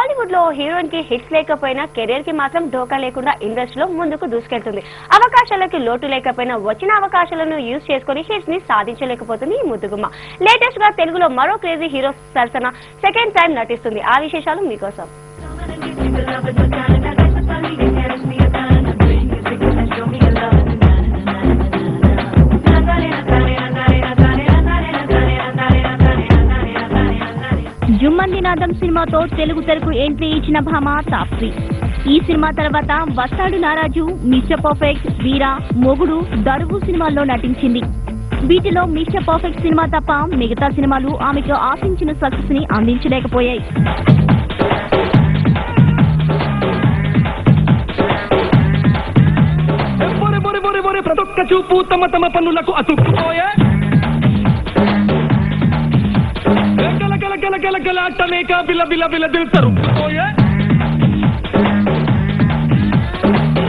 టాలీవుడ్ లో హీరోయిన్ కి హిట్స్ లేకపోయినా కెరీర్ కి మాత్రం ఢోకా లేకుండా ఇండస్ట్రీలో ముందుకు దూసుకెళ్తుంది. అవకాశాలకి లోటు లేకపోయినా వచ్చిన అవకాశాలను యూజ్ చేసుకుని హిట్స్ ని సాధించలేకపోతుంది ఈ ముద్దుగుమ్మ. లేటెస్ట్ గా తెలుగులో మరో క్రేజీ హీరో సరసన సెకండ్ టైం నటిస్తుంది. ఆ విశేషాలు మీకోసం. జుమ్మందినాదం సినిమాతో తెలుగు తెరకు ఎంట్రీ ఇచ్చిన భామ తాప్సీ. ఈ సినిమా తర్వాత వస్తాడు నారాజు, మిస్టర్ పర్ఫెక్ట్, వీరా, మొగుడు, దరువు సినిమాల్లో నటించింది. వీటిలో మిస్టర్ పర్ఫెక్ట్ సినిమా తప్ప మిగతా సినిమాలు ఆమెకు ఆశించిన సక్సెస్ ని అందించలేకపోయాయి. చూపు తమ తమ పనులకు అతుక్కుపోయే గలగలగలగలగలాటమేక బిల బిల బిల దిల్ తరుక్కుపోయే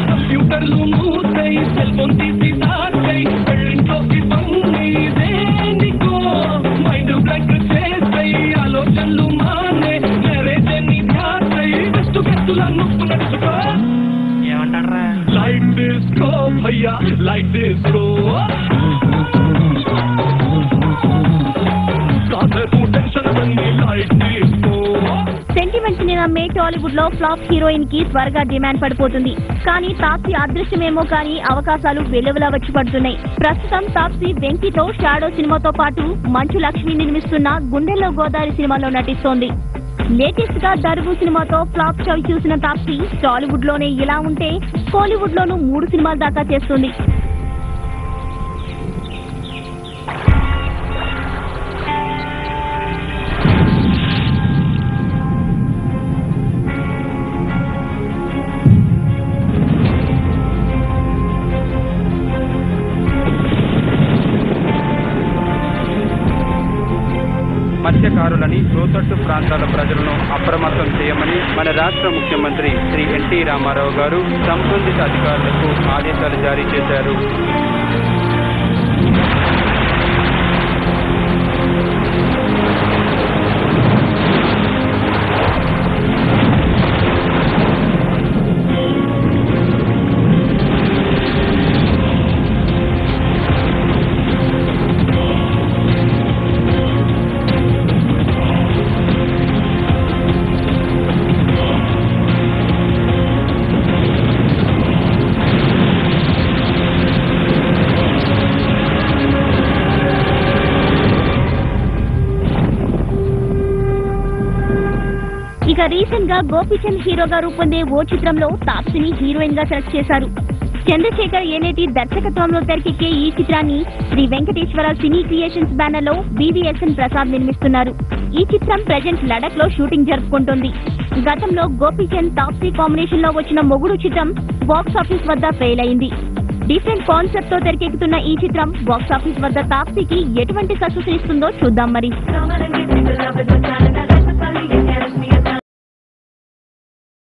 కంప్యూటర్లు మూసేయి సెల్ ఫోన్ తీసి దాచేయి పెళ్ళింట్లోకి పంగి దేనికో మైండ్ బ్లాంక్ చేసేయి ఆలోచనలు మానే మ్యారేజని ధ్యాసేయి బెస్ట్ బెస్టుల నొప్పు నడుచుకో ఏమంటారా లైట్ డిస్కో భయ్యా లైట్ డిస్కో సెంటిమెంట్స్ ని నమ్మే టాలీవుడ్ లో ఫ్లాప్ హీరోయిన్ కి త్వరగా డిమాండ్ పడిపోతుంది. కానీ తాప్సీ అదృష్టమేమో కానీ అవకాశాలు వెలువలా వచ్చి పడుతున్నాయి. ప్రస్తుతం తాప్సీ వెంకీతో షాడో సినిమాతో పాటు మంచు లక్ష్మి నిర్మిస్తున్న గుండెల్లో గోదావరి సినిమాలో నటిస్తోంది. లేటెస్ట్ గా దరువు సినిమాతో ఫ్లాప్ చవి చూసిన తాప్సీ టాలీవుడ్ లోనే ఇలా ఉంటే కోలీవుడ్ లోనూ 3 సినిమాల దాకా చేస్తుంది. మత్స్యకారులని లోతట్టు ప్రాంతాల ప్రజలను అప్రమత్తం చేయమని మన రాష్ట్ర ముఖ్యమంత్రి శ్రీ ఎన్టీ రామారావు గారు సంబంధిత అధికారులకు ఆదేశాలు జారీ చేశారు. ఇక రీసెంట్ గా గోపీచంద్ హీరోగా రూపొందే ఓ చిత్రంలో తాప్సీని హీరోయిన్ గా సెలెక్ట్ చేశారు. చంద్రశేఖర్ ఏనేటి దర్శకత్వంలో తెరకెక్కే ఈ చిత్రాన్ని Sri Venkateswara cine creations banner లో BVSN ప్రసాద్ నిర్మిస్తున్నారు. ఈ చిత్రం ప్రెజెంట్ లడక్ లో షూటింగ్ జరుపుకుంటోంది. గతంలో గోపీచంద్ తాప్సీ కాంబినేషన్ లో వచ్చిన మొగుడు చిత్రం బాక్స్ ఆఫీస్ వద్ద ఫెయిల్ అయింది. డిఫరెంట్ కాన్సెప్ట్ తో తెరకెక్కుతున్న ఈ చిత్రం బాక్స్ ఆఫీస్ వద్ద తాప్సీకి ఎటువంటి సక్సెస్ ఇస్తుందో చూద్దాం మరి.